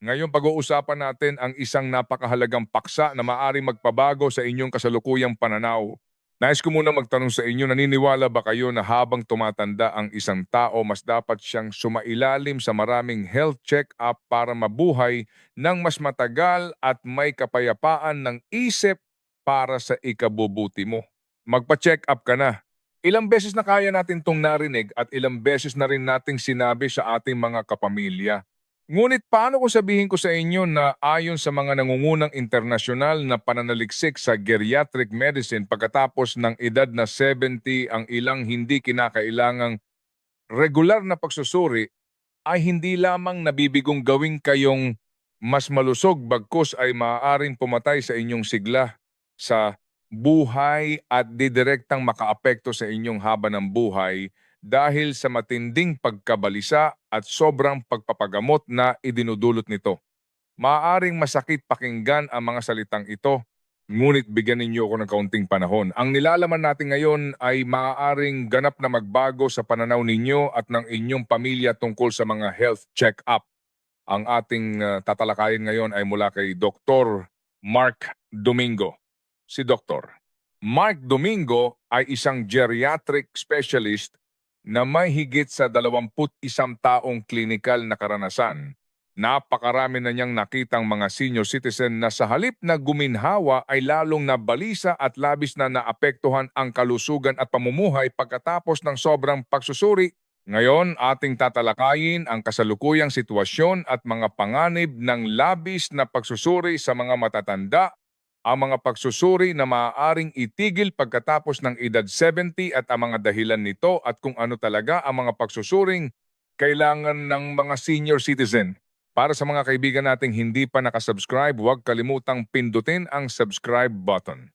Ngayon pag-uusapan natin ang isang napakahalagang paksa na maaaring magpabago sa inyong kasalukuyang pananaw. Nais ko muna magtanong sa inyo, naniniwala ba kayo na habang tumatanda ang isang tao, mas dapat siyang sumailalim sa maraming health check-up para mabuhay ng mas matagal at may kapayapaan ng isip para sa ikabubuti mo? Magpa-check up ka na. Ilang beses na kaya natin tong narinig at ilang beses na rin nating sinabi sa ating mga kapamilya. Ngunit paano kung sabihin ko sa inyo na ayon sa mga nangungunang internasyonal na pananaliksik sa geriatric medicine, pagkatapos ng edad na 70 ang ilang hindi kinakailangang regular na pagsusuri ay hindi lamang nabibigong gawing kayong mas malusog, bagkus ay maaaring pumatay sa inyong sigla sa buhay at didirektang makaapekto sa inyong haba ng buhay dahil sa matinding pagkabalisa at sobrang pagpapagamot na idinudulot nito. Maaaring masakit pakinggan ang mga salitang ito, ngunit bigyan ninyo ako ng kaunting panahon. Ang nilalaman natin ngayon ay maaaring ganap na magbago sa pananaw ninyo at ng inyong pamilya tungkol sa mga health check-up. Ang ating tatalakayin ngayon ay mula kay Dr. Mark Domingo. Si Dr. Mark Domingo ay isang geriatric specialist na may higit sa 21 taong klinikal na karanasan. Napakarami na niyang nakitang mga senior citizen na sa halip na guminhawa ay lalong nabalisa at labis na naapektuhan ang kalusugan at pamumuhay pagkatapos ng sobrang pagsusuri. Ngayon, ating tatalakayin ang kasalukuyang sitwasyon at mga panganib ng labis na pagsusuri sa mga matatanda, ang mga pagsusuri na maaaring itigil pagkatapos ng edad 70 at ang mga dahilan nito at kung ano talaga ang mga pagsusuring kailangan ng mga senior citizen. Para sa mga kaibigan nating hindi pa nakasubscribe, huwag kalimutang pindutin ang subscribe button.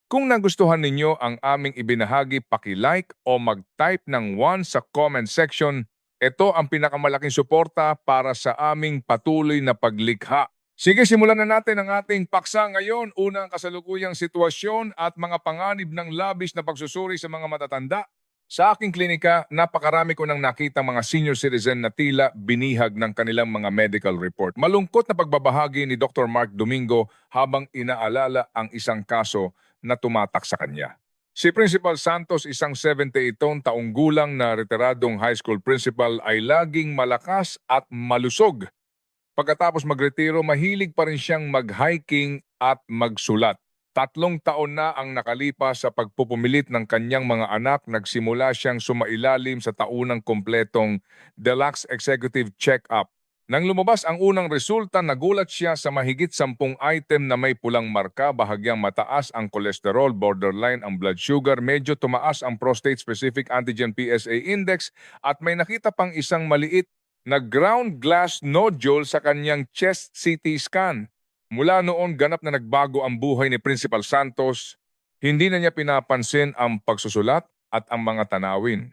Kung nagustuhan ninyo ang aming ibinahagi, paki-like o mag-type ng 1 sa comment section. Ito ang pinakamalaking suporta para sa aming patuloy na paglikha. Sige, simulan na natin ang ating paksa ngayon. Unang kasalukuyang sitwasyon at mga panganib ng labis na pagsusuri sa mga matatanda. Sa aking klinika, napakarami ko nang nakitang mga senior citizen na tila binihag ng kanilang mga medical report. Malungkot na pagbabahagi ni Dr. Mark Domingo habang inaalala ang isang kaso na tumatak sa kanya. Si Principal Santos, isang 78 taong gulang na retiradong high school principal, ay laging malakas at malusog. Pagkatapos magretiro, mahilig pa rin siyang mag-hiking at magsulat. 3 taon na ang nakalipas sa pagpupumilit ng kanyang mga anak, nagsimula siyang sumailalim sa taunang kompletong Deluxe Executive Check-up. Nang lumabas ang unang resulta, nagulat siya sa mahigit 10 item na may pulang marka, bahagyang mataas ang kolesterol, borderline ang blood sugar, medyo tumaas ang prostate-specific antigen PSA index at may nakita pang isang maliit na ground glass nodule sa kanyang chest CT scan. Mula noon, ganap na nagbago ang buhay ni Principal Santos. Hindi na niya pinapansin ang pagsusulat at ang mga tanawin.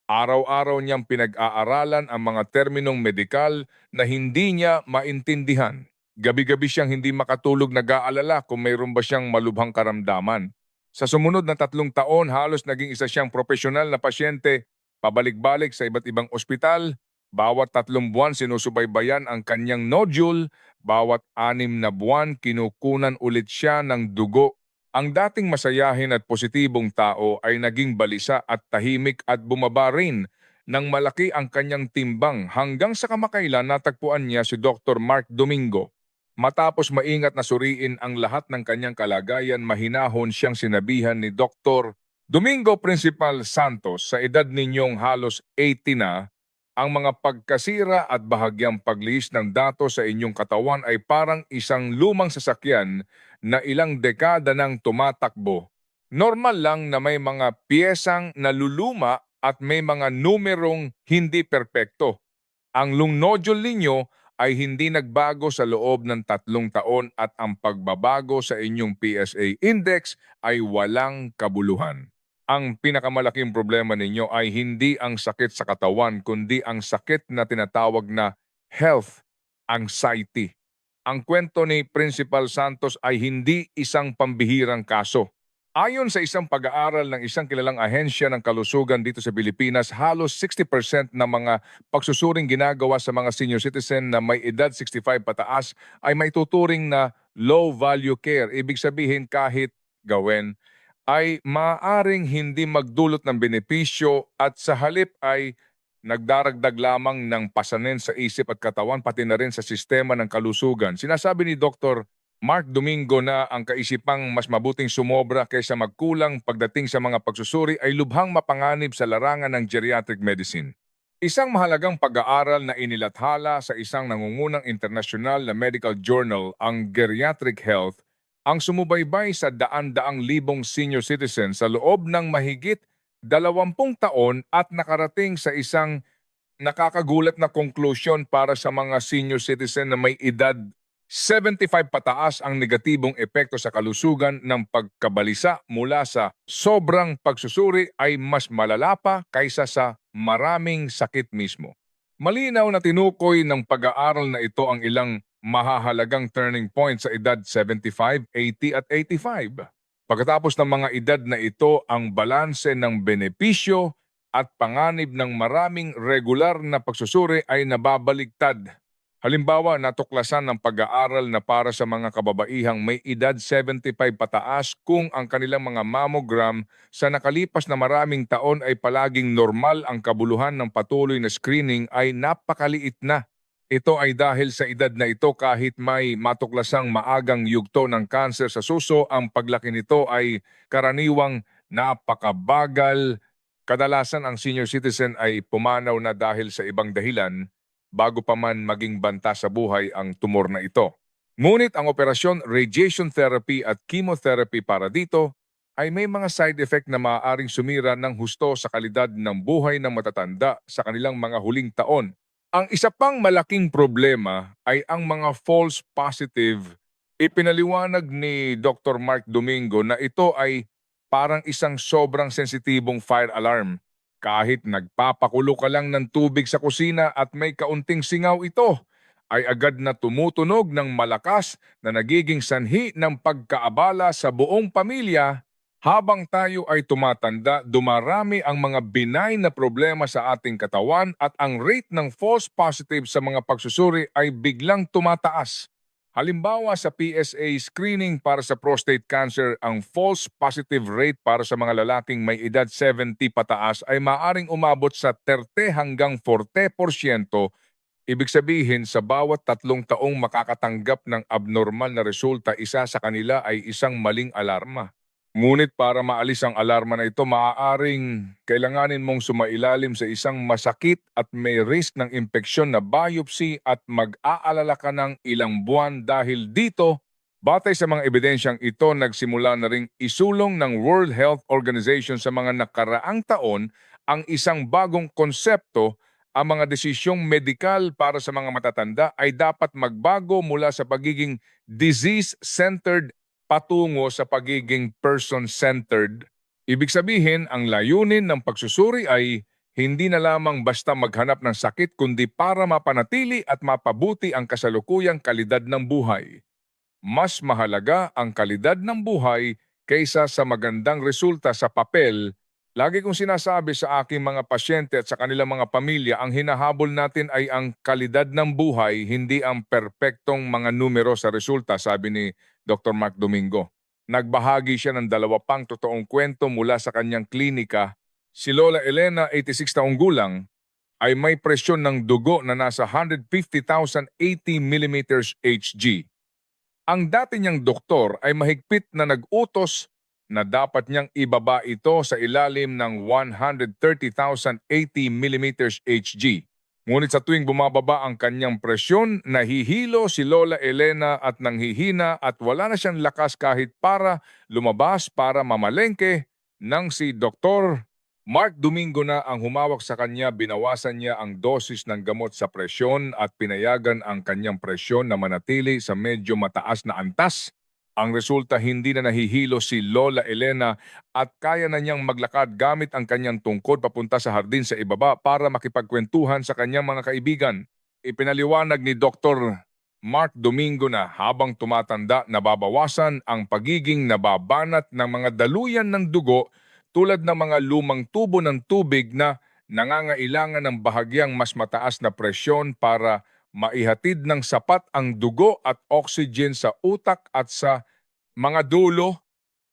Araw-araw niyang pinag-aaralan ang mga terminong medikal na hindi niya maintindihan. Gabi-gabi siyang hindi makatulog, nag-aalala kung mayroon ba siyang malubhang karamdaman. Sa sumunod na 3 taon, halos naging isa siyang profesional na pasyente, pabalik-balik sa iba't ibang ospital. Bawat 3 buwan sinusubaybayan ang kanyang nodule, bawat 6 na buwan kinukunan ulit siya ng dugo. Ang dating masayahin at positibong tao ay naging balisa at tahimik at bumaba rin ng malaki ang kanyang timbang hanggang sa kamakailan natagpuan niya si Dr. Mark Domingo. Matapos maingat na suriin ang lahat ng kanyang kalagayan, mahinahon siyang sinabihan ni Dr. Domingo Principal Santos, sa edad ninyong halos 80 na, ang mga pagkasira at bahagyang paglihis ng datos sa inyong katawan ay parang isang lumang sasakyan na ilang dekada nang tumatakbo. Normal lang na may mga piyesang naluluma at may mga numerong hindi perpekto. Ang lung nodule ninyo ay hindi nagbago sa loob ng 3 taon at ang pagbabago sa inyong PSA index ay walang kabuluhan. Ang pinakamalaking problema ninyo ay hindi ang sakit sa katawan kundi ang sakit na tinatawag na health anxiety. Ang kwento ni Principal Santos ay hindi isang pambihirang kaso. Ayon sa isang pag-aaral ng isang kilalang ahensya ng kalusugan dito sa Pilipinas, halos 60% ng mga pagsusuring ginagawa sa mga senior citizen na may edad 65 pataas ay may tuturing na low-value care. Ibig sabihin kahit gawin ay maaring hindi magdulot ng benepisyo at sa halip ay nagdaragdag lamang ng pasanin sa isip at katawan pati na rin sa sistema ng kalusugan. Sinasabi ni Dr. Mark Domingo na ang kaisipang mas mabuting sumobra kaysa magkulang pagdating sa mga pagsusuri ay lubhang mapanganib sa larangan ng geriatric medicine. Isang mahalagang pag-aaral na inilathala sa isang nangungunang internasyonal na medical journal, ang Geriatric Health, ang sumubaybay sa daan-daang libong senior citizens sa loob ng mahigit 20 taon at nakarating sa isang nakakagulat na conclusion para sa mga senior citizen na may edad 75 pataas ang negatibong epekto sa kalusugan ng pagkabalisa mula sa sobrang pagsusuri ay mas malala pa kaysa sa maraming sakit mismo. Malinaw na tinukoy ng pag-aaral na ito ang ilang mahahalagang turning point sa edad 75, 80 at 85. Pagkatapos ng mga edad na ito, ang balanse ng benepisyo at panganib ng maraming regular na pagsusuri ay nababaligtad. Halimbawa, natuklasan ng pag-aaral na para sa mga kababaihang may edad 75 pataas kung ang kanilang mga mammogram sa nakalipas na maraming taon ay palaging normal, ang kabuluhan ng patuloy na screening ay napakaliit na. Ito ay dahil sa edad na ito kahit may matuklasang maagang yugto ng kanser sa suso, ang paglaki nito ay karaniwang napakabagal. Kadalasan ang senior citizen ay pumanaw na dahil sa ibang dahilan bago pa man maging banta sa buhay ang tumor na ito. Ngunit ang operasyon, radiation therapy at chemotherapy para dito ay may mga side effect na maaaring sumira ng husto sa kalidad ng buhay ng matatanda sa kanilang mga huling taon. Ang isa pang malaking problema ay ang mga false positive. Ipinaliwanag ni Dr. Mark Domingo na ito ay parang isang sobrang sensitibong fire alarm. Kahit nagpapakulo ka lang ng tubig sa kusina at may kaunting singaw, ito ay agad na tumutunog ng malakas na nagiging sanhi ng pagkaabala sa buong pamilya. Habang tayo ay tumatanda, dumarami ang mga benign na problema sa ating katawan at ang rate ng false positive sa mga pagsusuri ay biglang tumataas. Halimbawa sa PSA screening para sa prostate cancer, ang false positive rate para sa mga lalaking may edad 70 pataas ay maaring umabot sa 30 hanggang 40%. Ibig sabihin, sa bawat 3 taong makakatanggap ng abnormal na resulta, isa sa kanila ay isang maling alarma. Ngunit para maalis ang alarma na ito, maaaring kailanganin mong sumailalim sa isang masakit at may risk ng impeksyon na biopsy at mag-aalala ka ng ilang buwan dahil dito. Batay sa mga ebidensyang ito, nagsimula na ring isulong ng World Health Organization sa mga nakaraang taon ang isang bagong konsepto. Ang mga desisyong medikal para sa mga matatanda ay dapat magbago mula sa pagiging disease-centered patungo sa pagiging person-centered. Ibig sabihin, ang layunin ng pagsusuri ay hindi na lamang basta maghanap ng sakit kundi para mapanatili at mapabuti ang kasalukuyang kalidad ng buhay. Mas mahalaga ang kalidad ng buhay kaysa sa magandang resulta sa papel. Lagi kong sinasabi sa aking mga pasyente at sa kanilang mga pamilya, ang hinahabol natin ay ang kalidad ng buhay, hindi ang perpektong mga numero sa resulta, sabi ni Dr. Mark Domingo. Nagbahagi siya ng 2 totoong kwento mula sa kanyang klinika. Si Lola Elena, 86 taong gulang, ay may presyon ng dugo na nasa 150,080 millimeters Hg. Ang dati niyang doktor ay mahigpit na nag-utos na dapat niyang ibaba ito sa ilalim ng 130,080 millimeters Hg. Ngunit sa tuwing bumababa ang kanyang presyon, nahihilo si Lola Elena at nanghihina at wala na siyang lakas kahit para lumabas para mamalengke. Nang si Dr. Mark Domingo na ang humawak sa kanya, binawasan niya ang dosis ng gamot sa presyon at pinayagan ang kanyang presyon na manatili sa medyo mataas na antas. Ang resulta, hindi na nahihilo si Lola Elena at kaya na niyang maglakad gamit ang kanyang tungkod papunta sa hardin sa ibaba para makipagkwentuhan sa kanyang mga kaibigan. Ipinaliwanag ni Dr. Mark Domingo na habang tumatanda nababawasan ang pagiging nababanat ng mga daluyan ng dugo tulad ng mga lumang tubo ng tubig na nangangailangan ng bahagyang mas mataas na presyon para maihatid ng sapat ang dugo at oxygen sa utak at sa mga dulo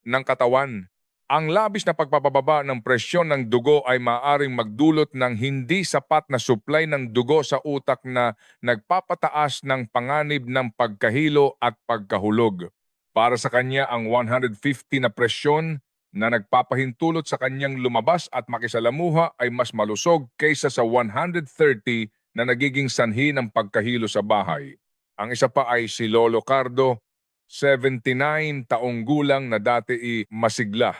ng katawan. Ang labis na pagpapababa ng presyon ng dugo ay maaaring magdulot ng hindi sapat na supply ng dugo sa utak na nagpapataas ng panganib ng pagkahilo at pagkahulog. Para sa kanya, ang 150 na presyon na nagpapahintulot sa kanyang lumabas at makisalamuha ay mas malusog kaysa sa 130 na nagiging sanhi ng pagkahilo sa bahay. Ang isa pa ay si Lolo Cardo, 79 taong gulang na dati masigla.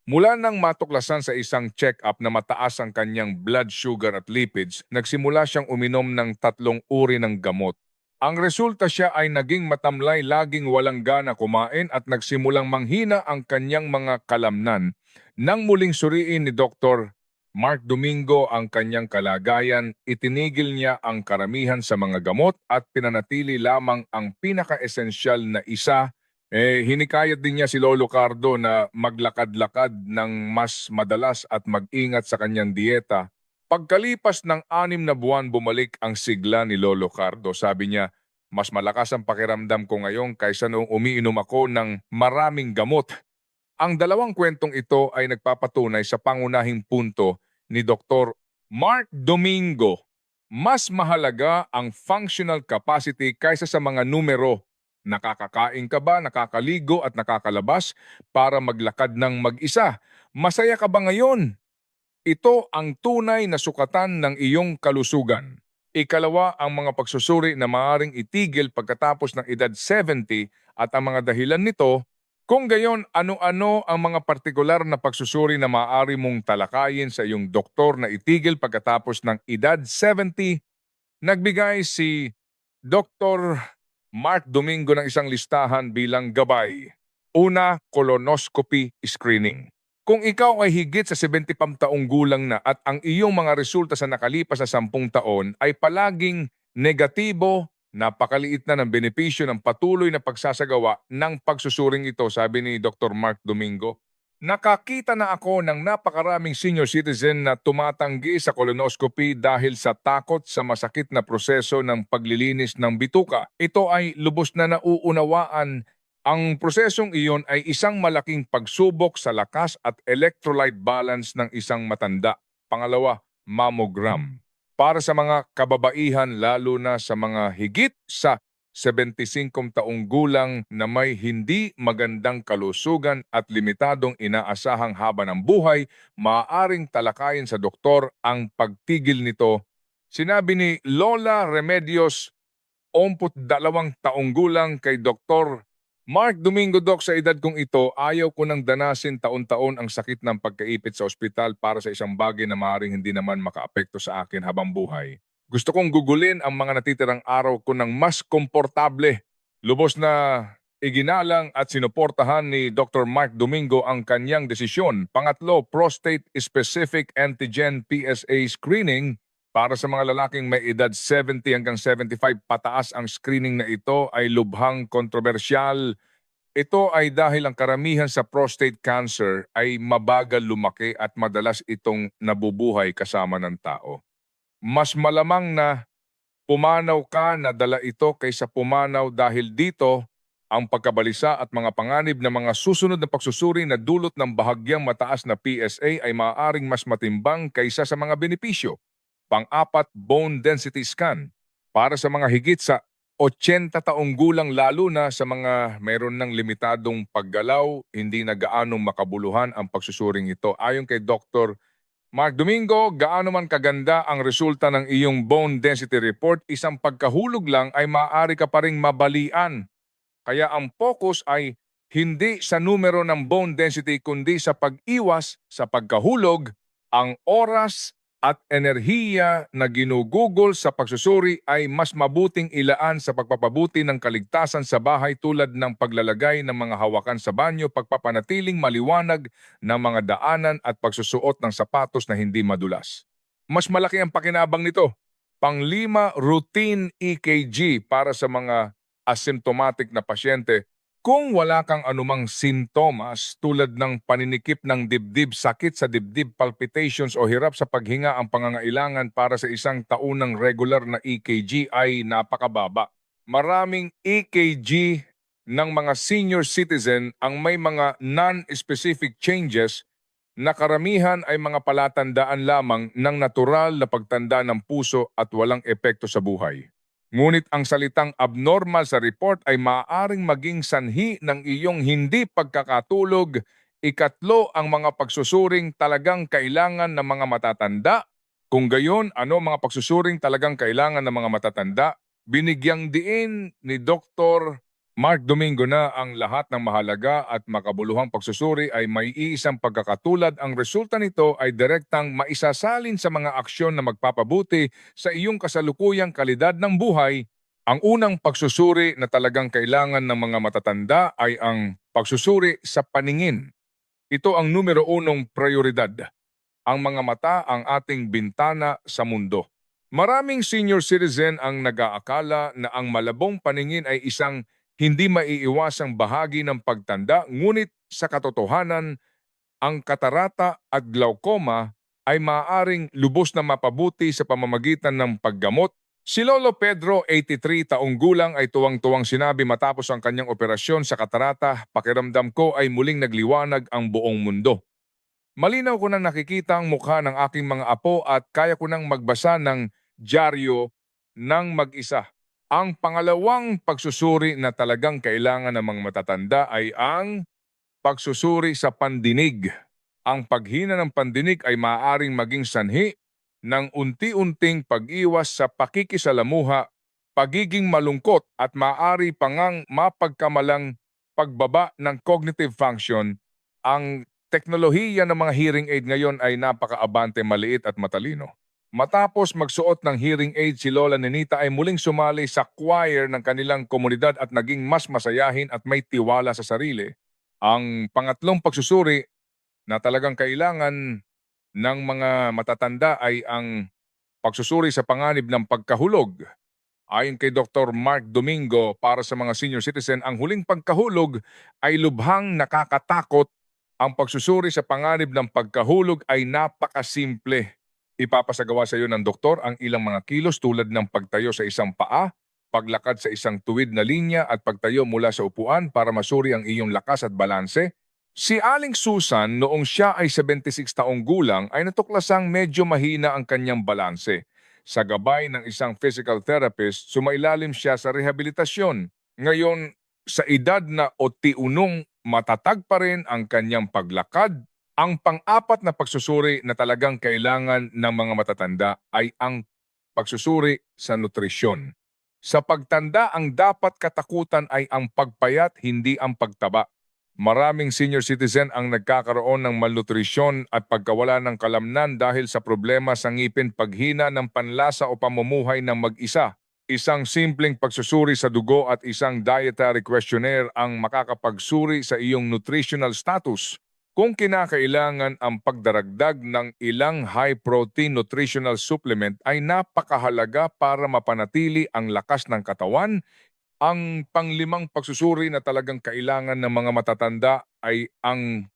Mula nang matuklasan sa isang check-up na mataas ang kanyang blood sugar at lipids, nagsimula siyang uminom ng 3 uri ng gamot. Ang resulta, siya ay naging matamlay, laging walang gana kumain at nagsimulang manghina ang kanyang mga kalamnan. Nang muling suriin ni Dr. Mark Domingo ang kanyang kalagayan, itinigil niya ang karamihan sa mga gamot at pinanatili lamang ang pinaka-esensyal na isa. Hinikayat din niya si Lolo Cardo na maglakad-lakad ng mas madalas at mag-ingat sa kanyang dieta. Pagkalipas ng 6 na buwan, bumalik ang sigla ni Lolo Cardo. Sabi niya, mas malakas ang pakiramdam ko ngayon kaysa noong umiinom ako ng maraming gamot. Ang dalawang kwentong ito ay nagpapatunay sa pangunahing punto ni Dr. Mark Domingo. Mas mahalaga ang functional capacity kaysa sa mga numero. Nakakakain ka ba, nakakaligo at nakakalabas para maglakad ng mag-isa? Masaya ka ba ngayon? Ito ang tunay na sukatan ng iyong kalusugan. Ikalawa, ang mga pagsusuri na maaaring itigil pagkatapos ng edad 70 at ang mga dahilan nito. Kung gayon, ano-ano ang mga partikular na pagsusuri na maaari mong talakayin sa iyong doktor na itigil pagkatapos ng edad 70? Nagbigay si Dr. Mark Domingo ng isang listahan bilang gabay. Una, colonoscopy screening. Kung ikaw ay higit sa 70 taong gulang na at ang iyong mga resulta sa nakalipas na 10 taon ay palaging negatibo, napakaliit na ng benepisyo ng patuloy na pagsasagawa ng pagsusuring ito, sabi ni Dr. Mark Domingo. Nakakita na ako ng napakaraming senior citizen na tumatanggi sa colonoscopy dahil sa takot sa masakit na proseso ng paglilinis ng bituka. Ito ay lubos na nauunawaan. Ang prosesong iyon ay isang malaking pagsubok sa lakas at electrolyte balance ng isang matanda. Pangalawa, mammogram. Para sa mga kababaihan, lalo na sa mga higit sa 75 taong gulang na may hindi magandang kalusugan at limitadong inaasahang haba ng buhay, maaaring talakayin sa doktor ang pagtigil nito. Sinabi ni Lola Remedios, 22 taong gulang, kay Dr. Mark Domingo, Doc, sa edad kong ito, ayaw ko nang danasin taon-taon ang sakit ng pagkaipit sa ospital para sa isang bagay na maaaring hindi naman makaapekto sa akin habang buhay. Gusto kong gugulin ang mga natitirang araw ko ng mas komportable. Lubos na iginalang at sinuportahan ni Dr. Mark Domingo ang kanyang desisyon. Pangatlo, prostate-specific antigen PSA screening. Para sa mga lalaking may edad 70 hanggang 75 pataas, ang screening na ito ay lubhang kontrobersyal. Ito ay dahil ang karamihan sa prostate cancer ay mabagal lumaki at madalas itong nabubuhay kasama ng tao. Mas malamang na pumanaw ka na dala ito kaysa pumanaw dahil dito. Ang pagkabalisa at mga panganib na mga susunod na pagsusuri na dulot ng bahagyang mataas na PSA ay maaaring mas matimbang kaysa sa mga benepisyo. Pang-apat, bone density scan. Para sa mga higit sa 80 taong gulang, lalo na sa mga mayroon ng limitadong paggalaw, hindi na gaanong makabuluhan ang pagsusuring ito. Ayon kay Dr. Mark Domingo, gaano man kaganda ang resulta ng iyong bone density report, isang pagkahulog lang ay maaari ka pa ring mabalian. Kaya ang focus ay hindi sa numero ng bone density kundi sa pag-iwas sa pagkahulog. Ang oras at enerhiya na ginugugol sa pagsusuri ay mas mabuting ilaan sa pagpapabuti ng kaligtasan sa bahay tulad ng paglalagay ng mga hawakan sa banyo, pagpapanatiling maliwanag ng mga daanan at pagsusuot ng sapatos na hindi madulas. Mas malaki ang pakinabang nito. Pang-5, routine EKG para sa mga asymptomatic na pasyente, kung wala kang anumang sintomas tulad ng paninikip ng dibdib, sakit sa dibdib, palpitations o hirap sa paghinga, ang pangangailangan para sa isang taunang regular na EKG ay napakababa. Maraming EKG ng mga senior citizen ang may mga non-specific changes na karamihan ay mga palatandaan lamang ng natural na pagtanda ng puso at walang epekto sa buhay. Ngunit ang salitang abnormal sa report ay maaaring maging sanhi ng iyong hindi pagkakatulog. Ikatlo, ang mga pagsusuring talagang kailangan ng mga matatanda. Kung gayon, ano mga pagsusuring talagang kailangan ng mga matatanda? Binigyang diin ni Dr. Mark Domingo na ang lahat ng mahalaga at makabuluhang pagsusuri ay may iisang pagkakatulad. Ang resulta nito ay direktang maisasalin sa mga aksyon na magpapabuti sa iyong kasalukuyang kalidad ng buhay. Ang unang pagsusuri na talagang kailangan ng mga matatanda ay ang pagsusuri sa paningin. Ito ang numero unong prioridad. Ang mga mata ang ating bintana sa mundo. Maraming senior citizen ang nag-aakala na ang malabong paningin ay isang hindi maiiwasang bahagi ng pagtanda, ngunit sa katotohanan, ang katarata at glaucoma ay maaaring lubos na mapabuti sa pamamagitan ng paggamot. Si Lolo Pedro, 83 taong gulang, ay tuwang-tuwang sinabi matapos ang kanyang operasyon sa katarata, "Pakiramdam ko ay muling nagliwanag ang buong mundo. Malinaw ko nang nakikita ang mukha ng aking mga apo at kaya ko nang magbasa ng dyaryo ng mag-isa." Ang pangalawang pagsusuri na talagang kailangan ng mga matatanda ay ang pagsusuri sa pandinig. Ang paghina ng pandinig ay maaaring maging sanhi ng unti-unting pag-iwas sa pakikisalamuha, pagiging malungkot at maaari pangang mapagkamalang pagbaba ng cognitive function. Ang teknolohiya ng mga hearing aid ngayon ay napakaabante, maliit at matalino. Matapos magsuot ng hearing aid, si Lola Nenita ay muling sumali sa choir ng kanilang komunidad at naging mas masayahin at may tiwala sa sarili. Ang pangatlong pagsusuri na talagang kailangan ng mga matatanda ay ang pagsusuri sa panganib ng pagkahulog. Ayon kay Dr. Mark Domingo, para sa mga senior citizen, ang huling pagkahulog ay lubhang nakakatakot. Ang pagsusuri sa panganib ng pagkahulog ay napakasimple. Ipapasagawa sa iyo ng doktor ang ilang mga kilos tulad ng pagtayo sa isang paa, paglakad sa isang tuwid na linya at pagtayo mula sa upuan para masuri ang iyong lakas at balanse. Si Aling Susan, noong siya ay 76 taong gulang, ay natuklasang medyo mahina ang kanyang balanse. Sa gabay ng isang physical therapist, sumailalim siya sa rehabilitasyon. Ngayon, sa edad na 81, matatag pa rin ang kanyang paglakad. Ang pang-apat na pagsusuri na talagang kailangan ng mga matatanda ay ang pagsusuri sa nutrisyon. Sa pagtanda, ang dapat katakutan ay ang pagpayat, hindi ang pagtaba. Maraming senior citizen ang nagkakaroon ng malnutrisyon at pagkawala ng kalamnan dahil sa problema sa ngipin, paghina ng panlasa o pamumuhay ng mag-isa. Isang simpleng pagsusuri sa dugo at isang dietary questionnaire ang makakapagsuri sa iyong nutritional status. Kung kinakailangan ang pagdaragdag ng ilang high-protein nutritional supplement ay napakahalaga para mapanatili ang lakas ng katawan. Ang panglimang pagsusuri na talagang kailangan ng mga matatanda ay ang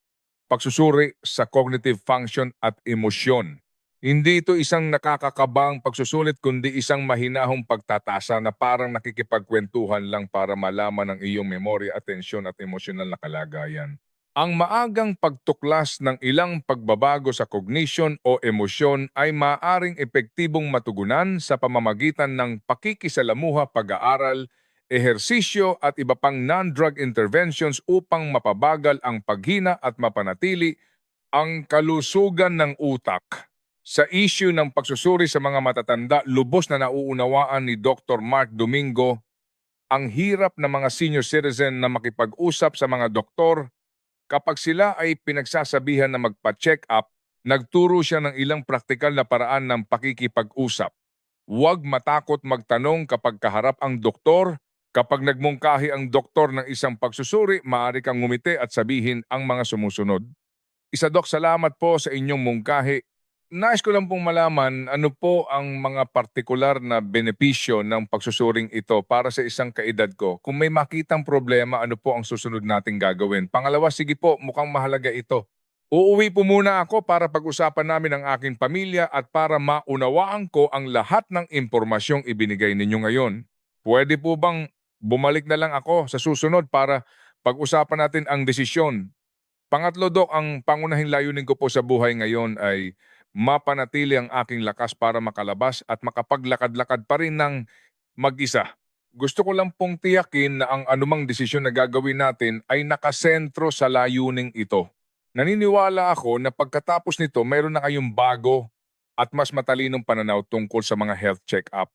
pagsusuri sa cognitive function at emosyon. Hindi ito isang nakakakabang pagsusulit kundi isang mahinahong pagtatasa na parang nakikipagkwentuhan lang para malaman ang iyong memorya, atensyon at emosyonal na kalagayan. Ang maagang pagtuklas ng ilang pagbabago sa cognition o emosyon ay maaaring epektibong matugunan sa pamamagitan ng pakikisalamuha, pag-aaral, ehersisyo at iba pang non-drug interventions upang mapabagal ang paghina at mapanatili ang kalusugan ng utak. Sa issue ng pagsusuri sa mga matatanda, lubos na nauunawaan ni Dr. Mark Domingo ang hirap ng mga senior citizen na makipag-usap sa mga doktor. Kapag sila ay pinagsasabihan na magpa-check up, nagturo siya ng ilang praktikal na paraan ng pakikipag-usap. Huwag matakot magtanong kapag kaharap ang doktor. Kapag nagmungkahi ang doktor ng isang pagsusuri, maaari kang ngumiti at sabihin ang mga sumusunod. "Isa, Dok, salamat po sa inyong mungkahi. Nais ko lang pong malaman ano po ang mga partikular na benepisyo ng pagsusuring ito para sa isang kaedad ko. Kung may makitang problema, ano po ang susunod nating gagawin? Pangalawa, sige po, mukhang mahalaga ito. Uuwi po muna ako para pag-usapan namin ang aking pamilya at para maunawaan ko ang lahat ng impormasyong ibinigay ninyo ngayon. Pwede po bang bumalik na lang ako sa susunod para pag-usapan natin ang desisyon? Pangatlo, Dok, ang pangunahing layunin ko po sa buhay ngayon ay mapanatili ang aking lakas para makalabas at makapaglakad-lakad pa rin ng mag-isa. Gusto ko lang pong tiyakin na ang anumang desisyon na gagawin natin ay nakasentro sa layuning ito. Naniniwala ako na pagkatapos nito mayroon na kayong bago at mas matalinong pananaw tungkol sa mga health check-up.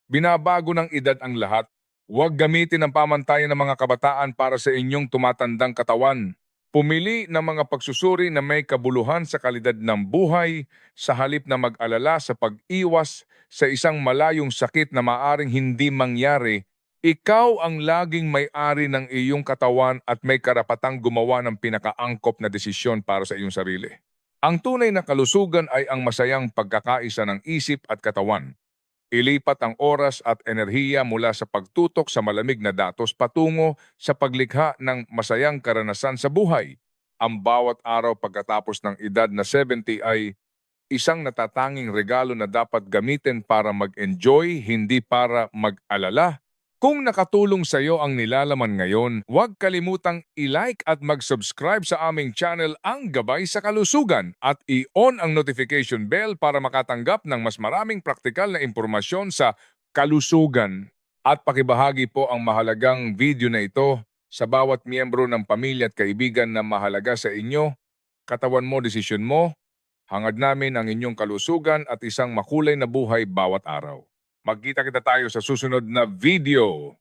Binabago ng edad ang lahat. Huwag gamitin ang pamantayan ng mga kabataan para sa inyong tumatandang katawan. Pumili ng mga pagsusuri na may kabuluhan sa kalidad ng buhay sa halip na mag-alala sa pag-iwas sa isang malayong sakit na maaring hindi mangyari. Ikaw ang laging may-ari ng iyong katawan at may karapatang gumawa ng pinakaangkop na desisyon para sa iyong sarili. Ang tunay na kalusugan ay ang masayang pagkakaisa ng isip at katawan. Ilipat ang oras at enerhiya mula sa pagtutok sa malamig na datos patungo sa paglikha ng masayang karanasan sa buhay. Ang bawat araw pagkatapos ng edad na 70 ay isang natatanging regalo na dapat gamitin para mag-enjoy, hindi para mag-alala. Kung nakatulong sa iyo ang nilalaman ngayon, huwag kalimutang i-like at mag-subscribe sa aming channel Ang Gabay sa Kalusugan at i-on ang notification bell para makatanggap ng mas maraming praktikal na impormasyon sa kalusugan. At pakibahagi po ang mahalagang video na ito sa bawat miyembro ng pamilya at kaibigan na mahalaga sa inyo. Katawan mo, desisyon mo. Hangad namin ang inyong kalusugan at isang makulay na buhay bawat araw. Magkita kita tayo sa susunod na video.